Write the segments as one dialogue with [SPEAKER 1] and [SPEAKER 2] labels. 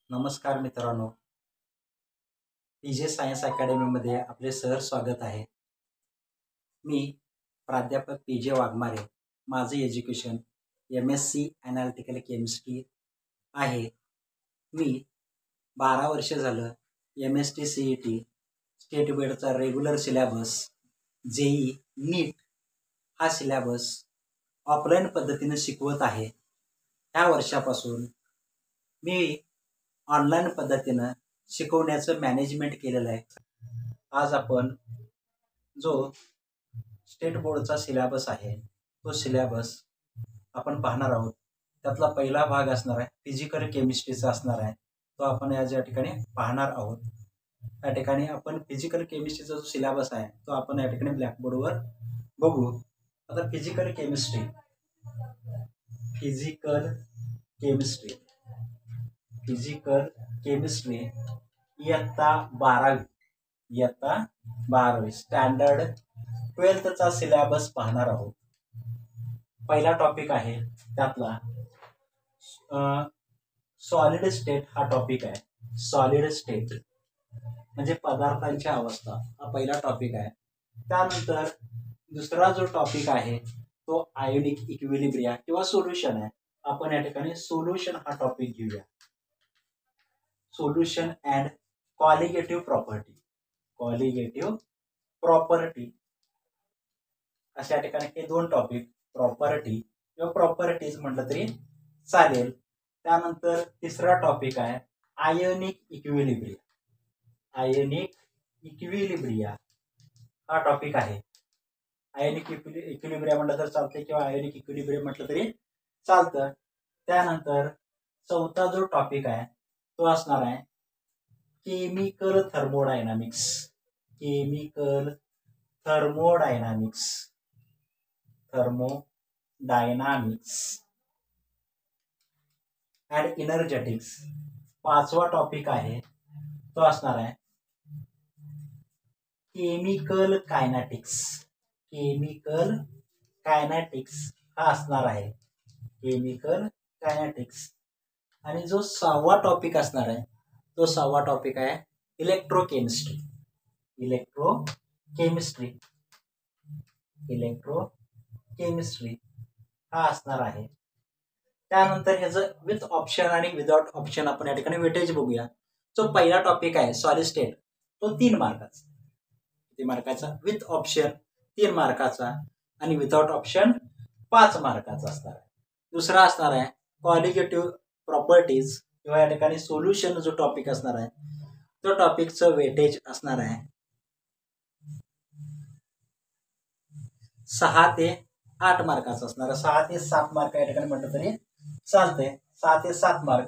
[SPEAKER 1] नमस्कार मित्रांनो, PJ science अकॅडमीमध्ये आपले सहर्ष स्वागत आहे. मी प्राध्यापक पीजे वाघमारे. माझे एज्युकेशन MSc ॲनालिटिकल केमिस्ट्री आहे. मी 12 वर्ष झालं MST CET state बोर्डचा regular syllabus, JEE, नीट हा सिलॅबस ऑफलाईन पद्धतीने शिकवत आहे. ह्या वर्षापासून मी ऑनलाईन पद्धतीनं शिकवण्याचं मॅनेजमेंट केलेलं आहे. आज आपण जो स्टेट बोर्डचा सिलॅबस आहे तो सिलॅबस आपण पाहणार आहोत. त्यातला पहिला भाग असणार आहे फिजिकल केमिस्ट्रीचा असणार आहे. तो आपण या ठिकाणी पाहणार आहोत. या ठिकाणी आपण फिजिकल केमिस्ट्रीचा जो सिलॅबस आहे तो आपण या ठिकाणी ब्लॅकबोर्डवर बघू. आता फिजिकल केमिस्ट्री इयत्ता 12वी स्टँडर्ड 12thचा सिलॅबस पाहणार आहोत. पहिला टॉपिक आहे त्यातला सॉलिड स्टेट हा टॉपिक आहे. सॉलिड स्टेट म्हणजे पदार्थांची अवस्था हा पहिला टॉपिक आहे. त्यानंतर दुसरा जो टॉपिक आहे तो आयोनिक इक्विलिब्रिया किंवा सोल्युशन आहे. आपण या ठिकाणी सोल्युशन हा टॉपिक घेऊया. सोल्युशन अँड कॉलिगेटिव्ह प्रॉपर्टी अशा ठिकाणी हे दोन टॉपिक प्रॉपर्टी किंवा प्रॉपर्टीज म्हटलं तरी चालेल. त्यानंतर तिसरा टॉपिक आहे आयोनिक इक्विलिब्रिया हा टॉपिक आहे. आयोनिक इक्विलिब्रिया म्हटलं तर चालतंय किंवा आयोनिक इक्विलिब्रिया म्हटलं तरी चालतं. त्यानंतर चौथा जो टॉपिक आहे तो असणार आहे केमिकल थर्मोडायनामिक्स अँड इनर्जेटिक्स. पाचवा टॉपिक आहे तो असणार आहे केमिकल कायनॅटिक्स हा असणार आहे. केमिकल कायनॅटिक्स. आणि जो सहावा टॉपिक असणार आहे तो सहावा टॉपिक आहे इलेक्ट्रोकेमिस्ट्री हा असणार आहे. त्यानंतर ह्याचं विथ ऑप्शन आणि विदाउट ऑप्शन आपण या ठिकाणी वेटेज बघूया. जो पहिला टॉपिक आहे सॉलिड स्टेट तो 3 मार्काचा. किती मार्काचा? विथ ऑप्शन 3 मार्काचा आणि विदाउट ऑप्शन 5 मार्काचा असणार आहे. दुसरा असणार आहे कॉलिगेटिव्ह प्रॉपर्टीज किंवा या ठिकाणी सोल्युशन जो टॉपिक असणार आहे तो टॉपिकचं वेटेज असणार आहे 6 ते 8 मार्काचं असणार आहे. 6 ते 7 मार्क या ठिकाणी म्हटलं तरी चालतंय. 6 ते 7 मार्क.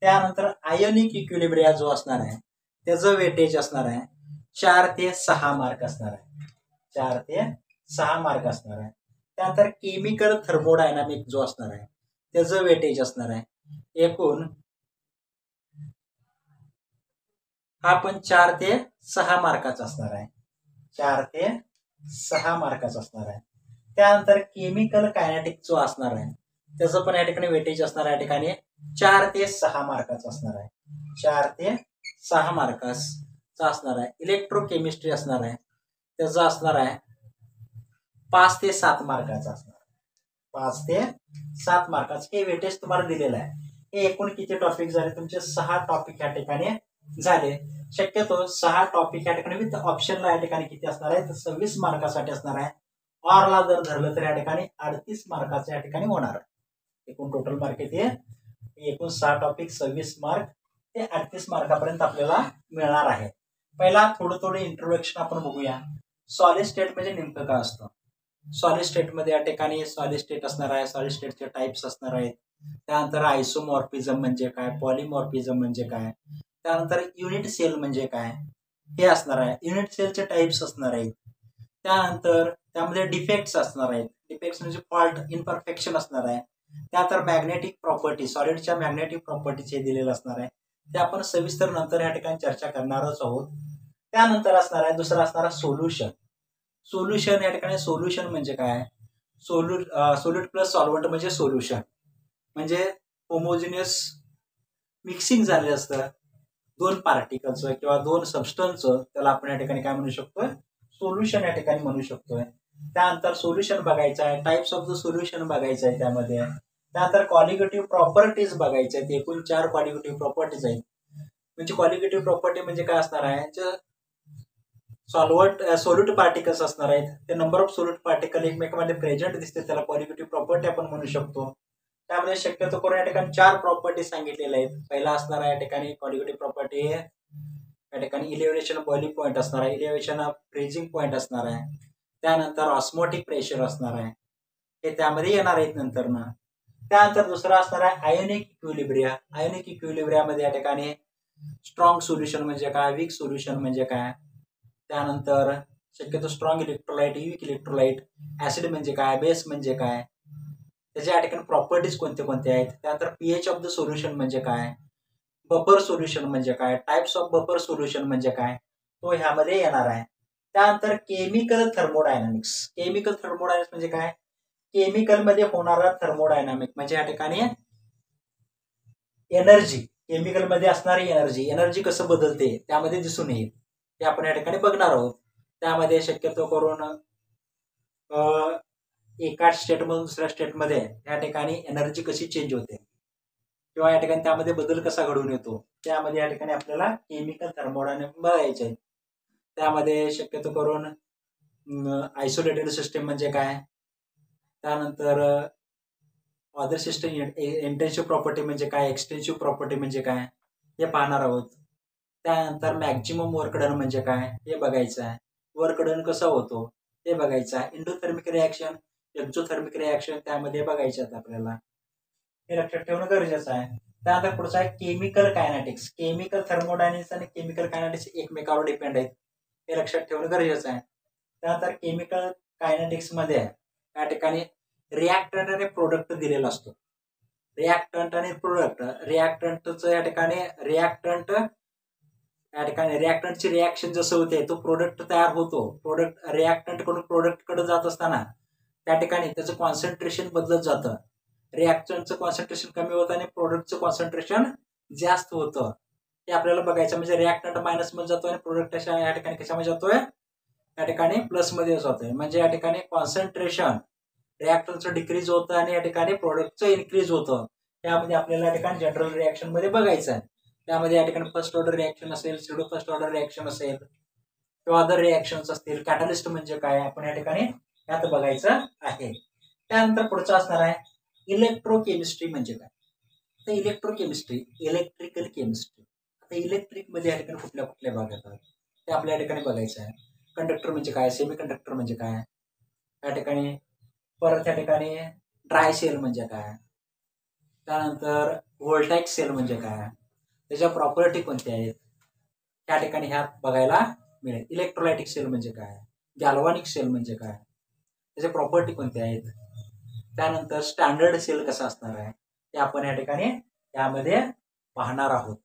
[SPEAKER 1] त्यानंतर आयोनिक इक्विलिब्रिया जो असणार आहे त्याचं वेटेज असणार आहे 4 ते 6 मार्क असणार आहे. 4 ते 6 मार्क असणार आहे. त्यानंतर केमिकल थर्मोडायनामिक जो असणार आहे त्याचं वेटेज असणार आहे एकूण हा पण 4 ते 6 मार्काचा असणार आहे. 4 ते 6 मार्काचा असणार आहे. त्यानंतर केमिकल कायनेटिक जो असणार आहे त्याचं पण या ठिकाणी वेटेज असणार आहे. या ठिकाणी 4 ते 6 मार्काचा असणार आहे. 4 ते 6 मार्काचा असणार आहे. इलेक्ट्रोकेमिस्ट्री असणार आहे त्याचं असणार आहे 5 ते 7 मार्काचा असणार आहे. 5 ते 7 मार्काचं हे वेटेज तुम्हाला दिलेलं आहे. हे एकूण किती टॉपिक झाले? तुमचे 6 टॉपिक या ठिकाणी झाले. शक्यतो 6 टॉपिक या ठिकाणी विथ ऑप्शनला या ठिकाणी किती असणार आहे तर 26 मार्कासाठी असणार आहे. ऑरला जर धरलं तर या ठिकाणी 38 मार्काचं या ठिकाणी होणार आहे. एकूण टोटल मार्क किती? एकूण 6 टॉपिक 26 मार्क ते 38 मार्कापर्यंत आपल्याला मिळणार आहे. पहिला थोडं इंट्रोडक्शन आपण बघूया. सॉलिड स्टेट म्हणजे नेमकं काय असतं? सॉलिड स्टेटमध्ये या ठिकाणी सॉलिड स्टेट असणार आहे. सॉलिड स्टेटचे टाइप्स असणार आहेत. त्यानंतर आयसोमॉर्फिझम म्हणजे काय, पॉलिमॉर्फिझम म्हणजे काय, त्यानंतर युनिट सेल म्हणजे काय हे असणार आहे. युनिट सेलचे टाइप्स असणार आहेत. त्यानंतर त्यामध्ये डिफेक्ट्स असणार आहेत. डिफेक्ट्स म्हणजे फॉल्ट, इम्परफेक्शन असणार आहे. त्यानंतर मॅग्नेटिक प्रॉपर्टी, सॉलिडच्या मॅग्नेटिक प्रॉपर्टीज हे दिलेलं असणार आहे. ते आपण सविस्तर नंतर या ठिकाणी चर्चा करणारच आहोत. त्यानंतर असणार आहे दुसरा असणार आहे सोल्युशन. या ठिकाणी सोल्युशन म्हणजे काय? सोल्यूट प्लस सॉल्व्हंट म्हणजे सोल्युशन. म्हणजे होमोजिनियस मिक्सिंग झालेलं असतं दोन पार्टिकलचं किंवा दोन सबस्टन्सचं, त्याला आपण या ठिकाणी काय म्हणू शकतोय, सोल्युशन या ठिकाणी म्हणू शकतोय. त्यानंतर सोल्युशन बघायचं आहे, टाइप्स ऑफ द सोल्युशन बघायचं आहे त्यामध्ये. त्यानंतर क्वालिटेटिव्ह प्रॉपर्टीज बघायचे आहेत. एकूण 4 क्वालिटेटिव्ह प्रॉपर्टीज आहेत. म्हणजे क्वालिटेटिव्ह प्रॉपर्टी म्हणजे काय असणार आहे, सोल्यूट पार्टिकल्स असणार आहेत. ते नंबर ऑफ सोल्यूट पार्टिकल एकमेकांमध्ये प्रेझेंट दिसते, त्याला क्वालिटेटिव्ह प्रॉपर्टी आपण म्हणू शकतो. त्यामध्ये शक्यतो करून या ठिकाणी 4 प्रॉपर्टी सांगितलेल्या आहेत. पहिला असणार आहे या ठिकाणी क्वालिटेटिव्ह प्रॉपर्टी, या ठिकाणी इलेव्हेशन बॉइलिंग पॉईंट असणार आहे, इलेव्हेशन फ्रीजिंग पॉईंट असणार आहे. त्यानंतर ऑस्मोटिक प्रेशर असणार आहे, हे त्यामध्ये येणार आहेत नंतर ना. त्यानंतर दुसरा असणार आहे आयोनिक इक्विलिब्रिया. आयोनिक इक्विलिब्रियामध्ये या ठिकाणी स्ट्रॉंग सोल्युशन म्हणजे काय, वीक सोल्युशन म्हणजे काय. त्यानंतर शक्यतो strong electrolyte, weak electrolyte, acid म्हणजे काय, बेस म्हणजे काय, त्याच्या या ठिकाणी प्रॉपर्टीज कोणते कोणते आहेत. त्यानंतर पीएच ऑफ द सोल्युशन म्हणजे काय, बफर सोल्युशन म्हणजे काय, टाइप्स ऑफ बफर सोल्युशन म्हणजे काय, तो ह्यामध्ये येणार आहे. त्यानंतर केमिकल थर्मोडायनामिक्स. केमिकल थर्मोडायनामिक्स म्हणजे काय, केमिकलमध्ये होणारा थर्मोडायनामिक म्हणजे या ठिकाणी एनर्जी, केमिकलमध्ये असणारी एनर्जी कसं बदलते त्यामध्ये दिसून येईल, ते आपण या ठिकाणी बघणार आहोत. त्यामध्ये शक्यतो करून एका स्टेटमधून दुसऱ्या स्टेटमध्ये या ठिकाणी एनर्जी कशी चेंज होते किंवा या ठिकाणी त्यामध्ये बदल कसा घडून येतो, त्यामध्ये या ठिकाणी आपल्याला केमिकल थर्मोडायनामिक्स बघायचे आहे. त्यामध्ये शक्यतो करून आयसोलेटेड सिस्टीम म्हणजे काय, त्यानंतर अदर सिस्टम इंटेन्सिव्ह प्रॉपर्टी म्हणजे काय, एक्सटेन्सिव्ह प्रॉपर्टी म्हणजे काय, हे पाहणार आहोत. त्यानंतर मॅक्झिमम वर्क डन म्हणजे काय हे बघायचं आहे. वर्क डन कसा होतो हे बघायचं आहे. इंडोथर्मिक रिॲक्शन, एक्झोथर्मिक रिॲक्शन त्यामध्ये बघायचे आहेत आपल्याला, हे लक्षात ठेवणं गरजेचं आहे. त्यानंतर पुढचा आहे केमिकल कायनेटिक्स. केमिकल थर्मोडायनामिक्स आणि केमिकल कायनेटिक्स एकमेकावर डिपेंड आहेत, हे लक्षात ठेवणं गरजेचं आहे. त्यानंतर केमिकल कायनेटिक्स मध्ये या ठिकाणी रिॲक्टंट आणि प्रोडक्ट दिलेला असतो. रिॲक्टंट आणि प्रोडक्ट, रिॲक्टंटचं या ठिकाणी रिॲक्टंटची रिॲक्शन जसं होते तो प्रोडक्ट तयार होतो. प्रोडक्ट रिॲक्टंट कडून प्रोडक्ट कडे जात असताना त्या ठिकाणी त्याचं कॉन्सन्ट्रेशन बदलत जातं. रिॲक्टंटचं कॉन्सन्ट्रेशन कमी होतं आणि प्रोडक्टचं कॉन्सन्ट्रेशन जास्त होतं, हे आपल्याला बघायचं. म्हणजे रिॲक्टंट मायनस मध्ये जातोय आणि प्रोडक्ट या ठिकाणी कशामध्ये जातोय, या ठिकाणी प्लस मध्ये जातोय. म्हणजे या ठिकाणी कॉन्सन्ट्रेशन रिॲक्टरचं डिक्रीज होतं आणि या ठिकाणी प्रोडक्टचं इन्क्रीज होतं. त्यामध्ये आपल्याला या ठिकाणी जनरल रिॲक्शन मध्ये बघायचं आहे. त्यामध्ये या ठिकाणी फर्स्ट ऑर्डर रिॲक्शन असेल, स्युडो फर्स्ट ऑर्डर रिॲक्शन असेल किंवा अदर रिॲक्शन्स असतील. कॅटलिस्ट म्हणजे काय आपण या ठिकाणी यात बघायचं आहे. त्यानंतर पुढचं असणार आहे इलेक्ट्रोकेमिस्ट्री म्हणजे काय. तर इलेक्ट्रोकेमिस्ट्री, इलेक्ट्रिकल केमिस्ट्री. आता इलेक्ट्रिक मध्ये या ठिकाणी कुठल्या कुठल्या भाग येतात ते आपल्या या ठिकाणी बघायचं आहे. कंडक्टर म्हणजे काय, सेमी कंडक्टर म्हणजे काय, या ठिकाणी परत या ठिकाणी ड्राय सेल म्हणजे काय, त्यानंतर व्होल्टाईक सेल म्हणजे काय, त्याच्या प्रॉपर्टी कोणत्या आहेत, त्या ठिकाणी ह्या बघायला मिळेल. इलेक्ट्रोलायटिक सेल म्हणजे काय, गॅल्व्हॅनिक सेल म्हणजे काय, त्याच्या प्रॉपर्टी कोणत्या आहेत. त्यानंतर स्टँडर्ड सेल कसा असणार आहे ते आपण या ठिकाणी यामध्ये पाहणार आहोत.